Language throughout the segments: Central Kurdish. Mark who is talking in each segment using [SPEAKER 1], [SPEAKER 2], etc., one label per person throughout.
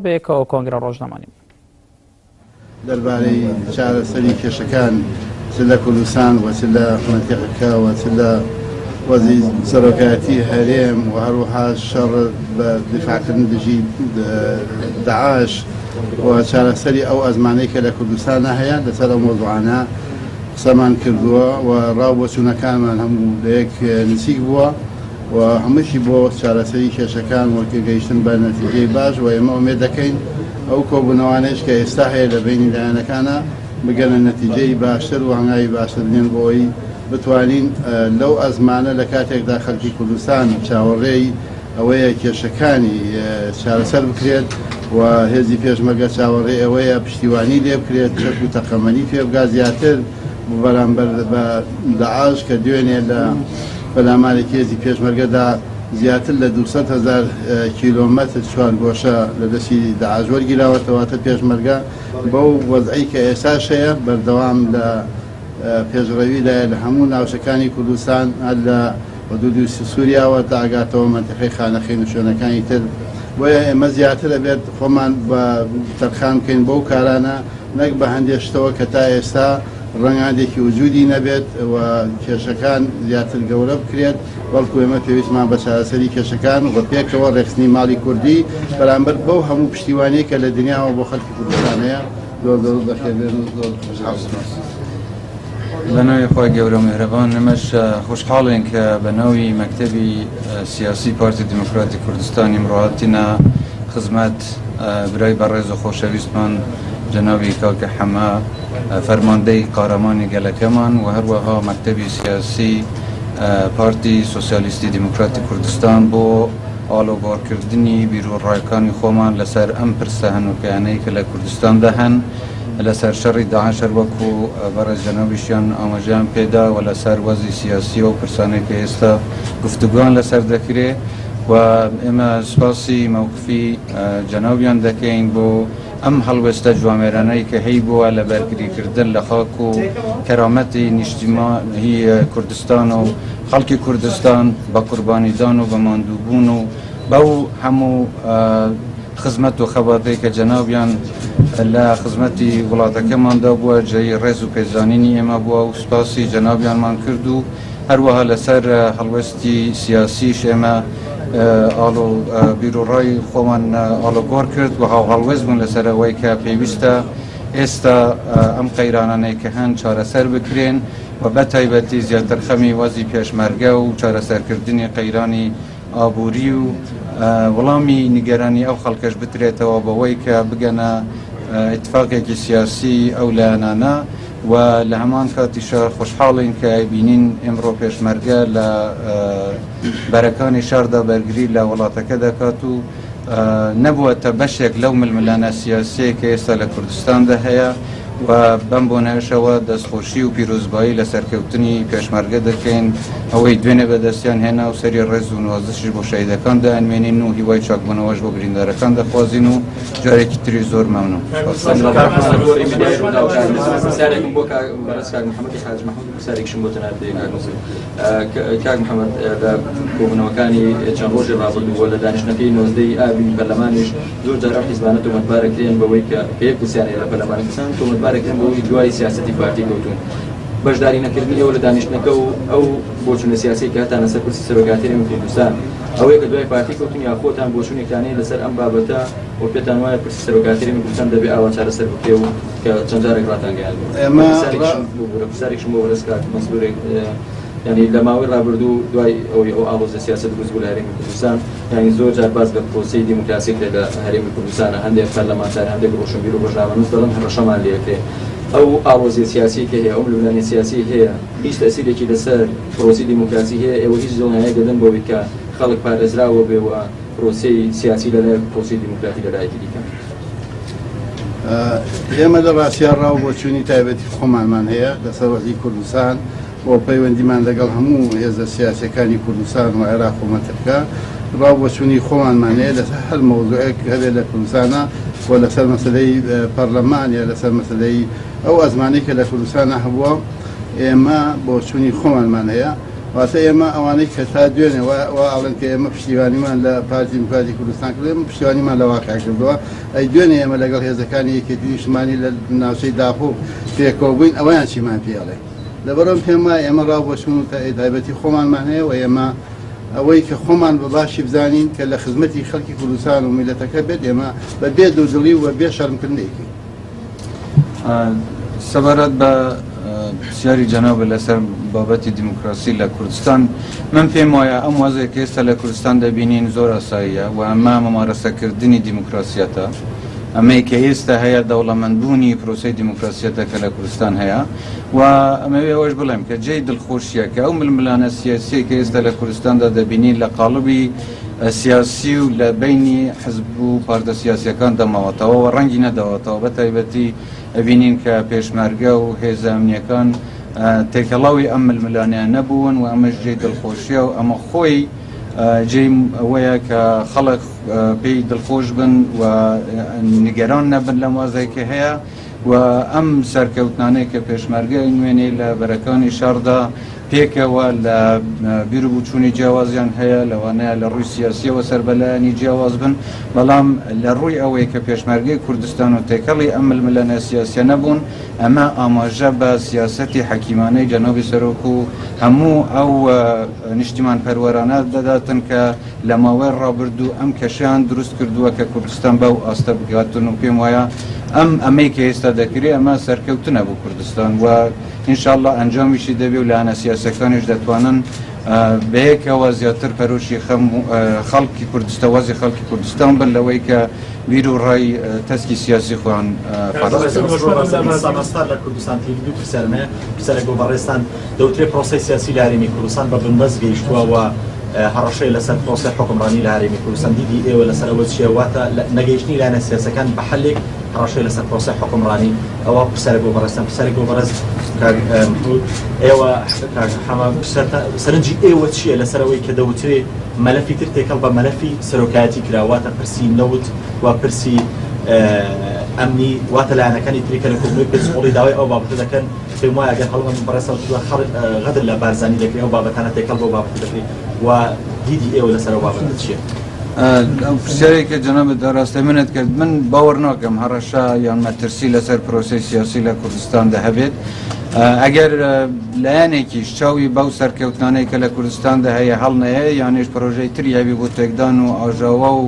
[SPEAKER 1] بێکەوە کۆنگرە ڕۆژنامەی
[SPEAKER 2] دەربارەی چارەسەری کێشەکان چ لە کوردستان و چ لە منتیقەکە و چ لە وەزی سەرۆکایەتی هەرێم و هەروەها شەڕ بە دیفاعکردن دژی داعش و چارەسەری ئەو ئەزمانەی کە لە کوردستانە هەیە لەسەر ئەو مۆزوعانە قسەمان کردووە و ڕاوبۆچوونەکانمان هەموو لە یەک نزیک بووە و هەمووشی بۆ چارەسەری کێشەکان وەکو گەیشتن بە نەتیجەی باش و ئێمە ئومێد دەکەین ئەو کۆبوونەوانەیەش کە ئێستا هەیە لە بینی لایەنەکانە بگەنە نەتیجەی باشتر و هەنگاوی باشتر بنێن بۆی بتوانین لەو ئەزمانە لە کاتێکدا خەڵکی کوردستان چاوەڕێی ئەوەیە کێشەکانی چارەسەر بکرێت و هێزی پێشمەرگە چاوەڕێ ئەوەیە پشتیوانی لێ بکرێت چەک و تەقەمەنی پێ بگا زیاتر بەرامبەر بە داعش کە دوێنێ لە بەلامارێکی هێزی پێشمەرگەدا زیاتر لە 200,000 کیلۆمەتر چوارگۆشە لە دەستی داعش وەرگیراوەتەواتە پێشمەرگە بەو وەزعی کە ئێستاش هەیە بەردەوام لە پێشڕەویدا لە هەموو ناوچەکانی کوردستان لە حدودی سووریاوە تا ئاگاتەوە منتیقەی خانەخێ نشۆنەکانی تر بۆیە ئێمە زیاتر ئەبێت خۆمان بە تەرخان بکەین بەو کارانە نەک بە هەندێشتەوە کە تا ئێستا ڕەنگادێکی وجودی نەبێت و کێشەکان زیاتر گەورە بکرێت بەڵکو ئێمە پێویستمان بە چارەسەری کێشەکان و بە پێکەوە ڕێخستنی ماڵی کوردی بەرامبەر بەو هەموو پشتیوانەیە کە لە دنیاوە بۆ خەڵکی کوردستان هەیە زۆر بەخێربێن و زۆر
[SPEAKER 3] بەناوی خۆی گەورە میهرەبان نمەش خوشحاڵین کە بەناوی مەکتەبی سیاسی پارتی دیموکراتی کوردستان ئیمڕۆهاتینە خزمەت برای بەڕێز و خۆشەویستمان جنابی کاکە حەمە فەرماندەی قارەمانی گەلەکەمان و هەروەها مەکتەبی سیاسی پارتی سۆسیالیستی دیموکراتی کوردستان بۆ ئاڵۆگۆڕکردنی بیرۆڕایەکانی خۆمان لەسەر ئەم پرسە هەنووکیانەی کە لە کوردستاندا هەن لەسەر شەڕی داعشەر وەکو بەڕێز جەنابیشیان ئاماژەیان پێدا و لەسەر وەزی سیاسی و پرسانەی کە ئێستا گفتوگویان لەسەر دەکرێت و ئێمە سپاسی موقفی جەنابیان دەکەین بۆ ئەم هەڵوێستە جوامێرانەی کە هەی بووە لە بەرگریکردن لە خاک و کەرامەتی نیشتیمانی کوردستان و خەڵکی کوردستان بە قوربانیدان و بە ماندووبوون و بەو هەموو خزمەت و خەباتەی کە جەنابیان لە خزمەتی وڵاتەکەماندا بووە جێی ڕێز و پێزانینی ئێمە بووە و سپاسی جەنابیانمان کرد و هەروەها لەسەر هەڵوێستی سیاسیش ئێمە ئاڵۆ بیرۆڕای خۆمان ئاڵۆگۆڕ کرد و هەڵوێست بوون لەسەر ئەوەی کە پێویستە ئێستا ئەم قەیرانانەی کە هەن چارەسەر بکرێن و بە تایبەتی زیاتر خەمی وەزی پێشمەرگە و چارەسەرکردنی قەیرانی ئابووری و وەڵامی نیگەرانی ئەو خەڵکەش بترێتەوە بەوەی کە بگەنە اتفاقێکی سیاسی ئەو لایەنانە و لە هەمان کاتیشە خوشحاڵین کە بینین ئێمڕۆ پێشمەرگە لە بەرەکانی شاردا بەرگری لە وڵاتەکە دەکات و نەبووەتە بەشێک لەو ململانە سیاسیە کە ئێستا لە کوردستاندا هەیە و بەم بۆ نەشەوە دەستخۆشی و پیرۆزبایی لە سەرکەوتنی پێشمەرگە دەکەین ئەوەی دوێنێ بەدەستیان هێنا و سەری ڕێز و نوازشی بۆ شەیدەکان دەئەنوێنین و هیوای چاکبوونەوەش بۆ بریندارەکان دەخوازین و جارێکی تری زۆر مەمنون.
[SPEAKER 4] کاک محەممەد لە کۆبوونەوەکانی چەند ڕۆژێ ڕابردووە لە دانیشتنەکەی نۆزدەی ئابی پەرلەمانیش زۆر جارە حیزبانە تۆمەتبارەکرێن بەوەی کە پێک وسییانەیە لە پەرلەمانەکەسان تۆمەتبارەکردن بەوەی دوای سیاسەتی پارتی کەوتون بەشداری نەکردنی ئەوە لە دانیشتنەکە و ئەو بۆچوونە سیاسی کە هاتانە سەر کورسی سەرۆکاتی هەرێمی کوردستان ئەوەیە کە دوای پارتی کەوتون یا خۆتان بۆچوونێکتانەیە لەسەر ئەم بابەتە و پێتان وایە کورسی سەرۆکاتی هەرێمی کوردستان دەبێت ئاوا چارەسەر بکرێ و کە چەند جارێک ڕاتانگەیان پرسیارێکشم بۆ وەرز کات مەسئولێک یعنی لە ماوەی ڕابردوو دوای ئەوەی ئەو ئاڵۆزە سیاسەت دروست بوو لە هەرێمی کوردستان یعنی زۆر جار باس بە پرۆسەی دیموکراسیک لە هەرێمی کوردستانە هەندێک پەرلەمانتار هەندێک ڕۆشنبیر و ڕۆژنامەنووس دەڵێن هەڕەشەمان لێکرێ ئەو ئاڵۆزی سیاسی کە هەیە ئەو ململانی سیاسی هەیە هیچ تەسیرێکی لەسەر پرۆسی دیموکراسی هەیە ئێوە هیچ دڵنیایی دەدەن بۆی کە خەڵک پارێزراوە بێەوە پرۆسی سیاسی لەلایەک پرۆسی دیموکراتی لەلایەکی دیکە
[SPEAKER 2] ئێمە لە ڕاستیان ڕاو بۆ چوونی تایبەتی خۆمانمان هەیە لەسەر وەزی کوردستان بۆ پەیوەندیمان لەگەڵ هەموو هێزە سیاسەکانی کوردستان و عێراق و مەنتیقە ڕاو بۆ چوونی خۆمانمان هەیە لەسەر هەر مەوزوعێک هەبێت لە کوردستانە و لەسەر مەسەلەی پەرلەمان یا لەسەر مەسەلەی ئەو ئەزمانەی کە لە کوردستانە هەبووە ئێمە بۆ چوونی خۆمانمان هەیە واتە ئێمە ئەوانەی کە تا دوێنێ ئاڵن کە ئێمە پشتیوانیمان لە پارتی دیموکراتی کوردستان کرد ئێمە پشتیوانیمان لە واقع کردووە ئەی دوێنێ ئێمە لەگەڵ هێزەکانی یەکێتی نیشتمانی لە ناوچەی داخۆ پێکەوە بووین ئەویان چیمان پێڵێ لەبەرەوە پێم وایە ئێمە ڕاوبۆچون و تایبەتی خۆمانمان هەیە و ئێمە ئەوەی کە خۆمان بە باشی بزانین کە لە خزمەتی خەڵکی کوردستان و میلەتەکە بێت ئێمە بە بێ دوودڵی و بێ شەرمکردنێکی
[SPEAKER 3] سەبارەت بە پرسیاری جەناب لەسەر بابەتی دیموکراسی لە کوردستان من پێم وایە ئەم وەزێک کە ئێستا لە کوردستان دەبینین زۆر ئاساییە و ئەمە مەمارەسەکردنی دیموکراسیەتە ئەمەی کە ئێستا هەیە دەوڵەمەندبوونی پرۆسەی دیموکراسیەتە کە لە کوردستان هەیە و ئەمەوێ ئەوەش بڵێم کە جێی دڵخۆشیە کە ئەو ململانە سیاسی کە ئێستا لە کوردستاندا دەبینین لە قاڵبی سیاسی و لە بینی حزب و پارتە سیاسیەکان دەماوەتەوە و ڕەنگی نەداوەتەوە بە تایبەتی ئەبینین کە پێشمەرگە و هێزە ئەمنیەکان تێکەڵاوی ئەم ململانیان نەبوون و ئەمەش جێی دڵخۆشیە و ئەمە خۆی جێی ئەوەیە کە خەڵک پێی دڵخۆش بن و نیگەران نەبن لەم وازەیەکە هەیە و ئەم سەرکەوتنانەی کە پێشمەرگەی نوێنەی لە بەرەکانی شاردا پێکەوە لە بیر و بچوونی جیاوازیان هەیە لەوانەیە لە ڕووی سیاسیەوە سەربەلایانی جیاواز بن بەڵام لە ڕووی ئەوەی کە پێشمەرگەی کوردستان و تێکەڵی ئەم ململانە سیاسیە نەبوون ئەمە ئاماژە بە سیاسەتی حەکیمانەی جەنۆبی سەرۆک و هەموو ئەو نیشتیمان پەروەرانە دەداتن کە لە ماوەی ڕابردوو ئەم کەشیان دروست کردووە کە کوردستان بەو ئاستە بگاتن و پێم وایە ئەمەی کە ئێستا دەکرێت ئەمە سەرکەوتنە بۆ کوردستان و ئینشاءالله ئەنجامیشی دەبێ و لە هەنە سیاسەکانیش دەتوانن بەیەکەوە زیاتر پەرۆشی خەڵکی کوردستان وەزی خەڵکی کوردستان بن لەوەی کە بیر و ڕای تەسکی سیاسی خۆیان
[SPEAKER 1] فارستان لە کوردستان تێگەی پرسیارمەیە پرسیارێک بۆ بەڕێستان دەوترێت پرۆسەی سیاسی لە هەرێمی کوردستان بە بنبەست گەیشتووە و هەڕەشەی لەسەر پرۆسەی حکومڕانی لە هەرێمی کوردستان دیدی ئێوە لەسەر ئەوە چیە واتە نەگەیشتنی لایەنە سیاسەکان بە حەلێک هەڕەشەی لەسەر پرۆسەی حکومڕانی ئەوە پرسیارێک بۆ بەڕێستان پرسیارێک بۆ بەڕێست ئێوە سەرنجی ئێوە چییە لەسەرەوەی کە دەوترێت مەلەفی تر تێکەڵ بە مەلەفی سەرۆکایەتی کراواتە پرسی نەوت و پرسی ئەمنی واتە لایەنەکانی تریکە لە کۆبنەوەی پێچخۆڵی داوای ئەو بابەتە دەکەن پێم وایە ئەگەر هەڵمەند بەڕێستەوە غەدر لە بارزانی دەکرێت ئەو بابەتانە تێکەڵ بۆ بابەتی دەکرێت و دیدی ئێوە لەسەر ئەو بابەتە چییە؟
[SPEAKER 3] پرسیارێکە جەنابەت ڕاستی منت کرد من باوەڕ ناکەم هەڕەشە یان مەترسی لەسەر پرۆسەی سیاسی لە کوردستاندا هەبێت ئەگەر لایەنێکیش چاوی بەو سەرکەوتنانەی کە لە کوردستاندا هەیە هەڵ نەیە یانیش پرۆژەی تری هەبی بۆ تێکدان و ئاژاوە و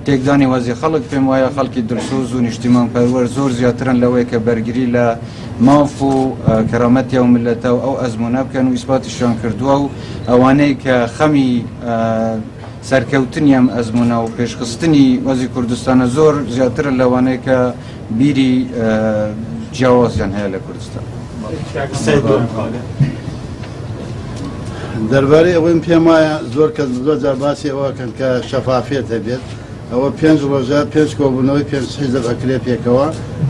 [SPEAKER 3] تێکدانی وەزی خەڵک پێم وایە خەڵکی دڵسۆز و نیشتیمان پەروەر زۆر زیاترن لەوەی کە بەرگری لە ماف و کەرامەتی و ملەتە و ئەو ئەزمونە بکەن و ئیسباتیشیان کردووە و ئەوانەی کە خەمی سەرکەوتنی ئەم ئەزمونە و پێشخستنی وەزی کوردستانە زۆر زیاترن لەوانەیە کە بیری جیاوازیان هەیە لە کوردستان
[SPEAKER 2] دەربارەی ئەوەم پێم وایە زۆر کەس زۆر جار باسی ئەوەکەن کە شەفافێت هەبێت ئەوە 5 ڕۆژە 5 کۆبوونەوەی 5 حیزب ئەکرێ پێکەوە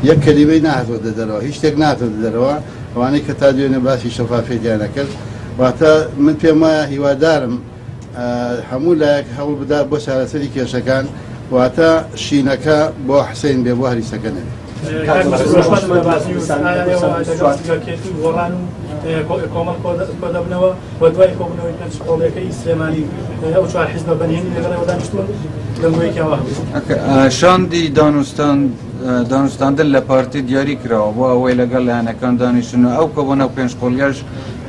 [SPEAKER 2] یەک کەلیمەی نهاتۆتە دەرەوە هیچ شتێک نهاتۆتە دەرەوە ئەوانەی کە تا دوێنێ باسی شەفافێتیان نەکرد واتە من پێم وایە هیوادارم هەموو لایەک هەوڵ بدا بۆ چارەسەری کێشەکان واتە شینەکە بۆ حسین بێ بۆ هەریسەکە نەبێت
[SPEAKER 5] کۆمەڵ کۆدەبنەوە و دوای کۆبنەوەی پێنج قۆڵیەکەی سلێمانی ئەو چوار حیزبە بەنهێنی لەگەڵەوە دانیشتوون لەمەوەیەکەوە
[SPEAKER 3] شاندی دانوستاندن لە پارتی دیاری کراوە بۆ ئەوەی لەگەڵ لایەنەکان دانیشتن و ئەو کۆبوونەوە پێنج قۆڵیەش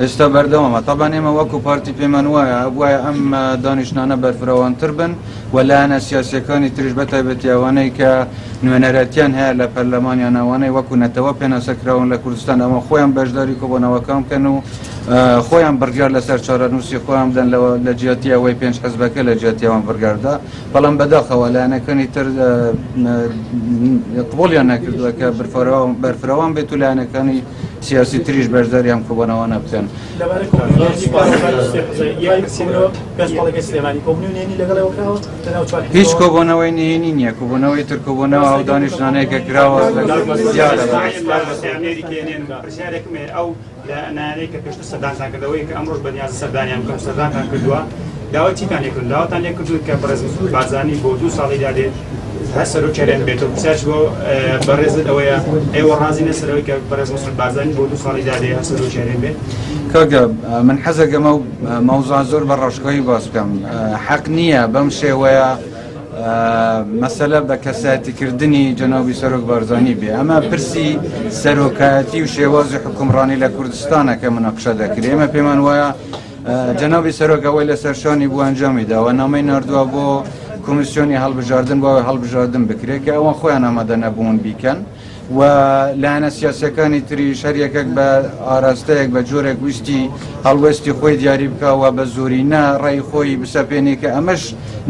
[SPEAKER 3] ئێستا بەردەوامە تەبان ئێمە وەکو پارتی پێمان وایە وایە ئەم دانیشتانە بەرفراوانتر بن و لایەنە سیاسیەکانی تریش بە تایبەتی ئەوانەی کە نوێنەرەتیان هەیە لە پەرلەمانیان ئەوانەی وەکو نەتەوە پێناسەکراون لە کوردستان ئەمە خۆیان بەشداری کۆبوونەوەکان بکەن و خۆیان بڕگار لەسەر چارەنووسی خۆیان بدەن لە جیاتی ئەوەی پێنج حیزبەکە لە جیاتیەوان بڕگاردا بەڵام بەداخەوە لایەنەکانی تر قبوڵیان نەکردووە کە بەرفراوان بێت و لایەنەکانی سیاسی تریش بەشداری ئەم کۆبوونەوانە بکەن هیچ کۆبوونەوەی نهێنی نییە کۆبوونەوەی تر کۆبوونەوە ئەو دانیشتانەیەکە کراوە
[SPEAKER 6] ئەو لەنانەی کە پێشتر سەردانتان کردەوەی کە ئەمڕۆژ بەنیاز سەردانیان بکەم سەردانتان کردووە داوای چیتان لێ کردن داواتان لێ کردووە کە بەڕێز بازانی بۆ 2 ساڵی دادێت هسه رو چرند بیتو بسیارش بو برز دویا ایو رازی نسروی که برز مصر بازن بودو سالی دادی هسه رو چرند بیت
[SPEAKER 3] کاکا من حەزەکە موضوع زۆر بە ڕۆژخۆیی باس بکەم حەق نییە بەم شێوەیە مەسەلە بە کەساتیکردنی جەنابی سەرۆک بارزانی بێ ئەمە پرسی سەرۆکایەتی و شێوازی حکومڕانی لە کوردستانە کە مناقشە دەکرێت ئێمە پێمان وایە جەنابی سەرۆک ئەوەی لە سەرشانی بوو ئەنجامی داوە نامەی ناردووە بۆ کۆمیسیۆنی هەڵبژاردن بۆ هەڵبژاردن بکرێت کە ئەوە خۆیان ئامادە نەبوون بیکەن و لایەنە سیاسەکانی تریش هەر یەکێک بە ئاراستەیەک بە جۆرێک ویستی هەڵوەستی خۆی دیاری بکەوە بە زۆرینە ڕێی خۆی بسەپێنێ کە ئەمەش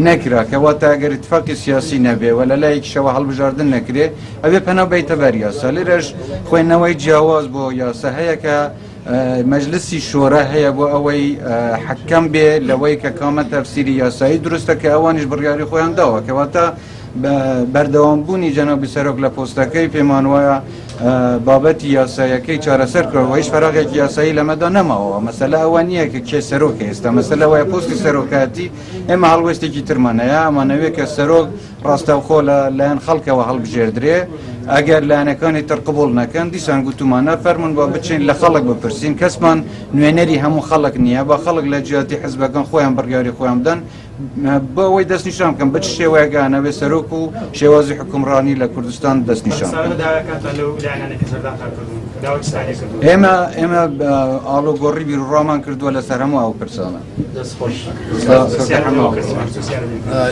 [SPEAKER 3] نەکرا کەواتە ئەگەر اتفاقی سیاسی نەبێ و لە لایەکیشەوە هەڵبژاردن نەکرێ ئەبێ پەنا بێتە بەر یاسا لێرەش خوێندنەوەی جیاواز بۆ یاسا هەیە کە مەجلسی شۆرە هەیە بۆ ئەوەی حەکەم بێ لەوەی کە کامە تەفسیری یاسایی دروستە کە ئەوانیش بڕیاری خۆیان داوە کەواتە بەردەوامبوونی جەنابی سەرۆک لە پۆستەکەی پێمان وایە بابەتی یاسایەکەی چارەسەر کردەوە هیچ فەرەقێکی یاسایی لەمەدا نەماوە مەسەلە ئەوە نییە کە کێ سەرۆکە ئێستا مەسەلە وایە پۆستی سەرۆکایەتی ئێمە هەڵوێستێکی ترمانەیە ئەمانەوێت کە سەرۆک ڕاستەوخۆ لەلایەن خەڵکەوە هەڵبژێردرێ ئەگەر لایەنەکانی تر قبول نەکەن دیسان گوتومانە فەرمون بۆ بچین لە خەڵک بپرسین کەسمان نوێنەری هەموو خەڵک نییە بە خەڵک لە جیاتی حزبەکان خۆیان بڕیاری خۆیان بدەن بۆ ئەوەی دەستنیشان بکەم بچ شێوەیەگانەوێ سەرۆک و شێوازی حکومڕانی لە کوردستان دەستنیشان ئێمە ئاڵۆگۆڕی بیرڕامان کردووە لەسەر هەموو ئەو پرسانە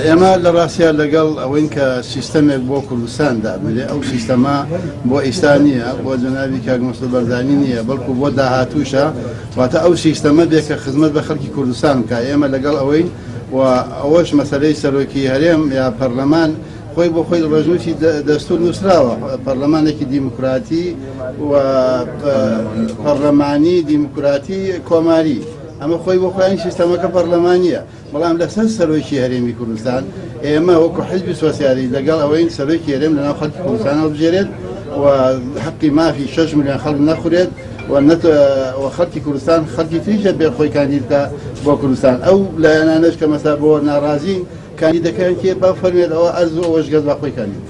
[SPEAKER 2] ئێمە لە ڕاستیا لەگەڵ ئەوەین کە سیستەمێک بۆ کوردستان دابێ ئەو سیستەما بۆ ئێستا نییە بۆ جەنابی کاک مەسعود بەرزانی نییە بەڵکو بۆ داهاتووشە واتە ئەو سیستەمە بێ کە خزمەت بە خەڵکی کوردستان بکە ئێمە لەگەڵ ئەوەی و ئەوەش مەسەلەی سەرۆکی هەرێم یا پەرلەمان خۆی بۆ خۆی ڕژنووتی دەستور نووسراوە پەرلەمانێکی دیموکراتی و پەرلەمانی دیموکراتی کۆماری ئەمە خۆی بۆ خۆیان سیستەمەکە پەرلەمانیە بەڵام لەسەر سەرۆکی هەرێمی کوردستان ئێمە وەکو حیزبی سۆسیالیست لەگەڵ ئەوەی سەرۆکی هەرێم لەناو خەڵکی کوردستان هەڵبژێرێت و حەقی مافی 6 ملیۆن خەڵک نەخورێت و خەڵکی کوردستان خەڵکی تریشە بێ خۆی کاندیدکە بۆ کوردستان ئەو لایەنانەش کە مەسا بۆ ناڕازین کاندیدەکان کێ با فەرمێت ئەوە ئەرز و ئەوەش گەز بە خۆی کاندید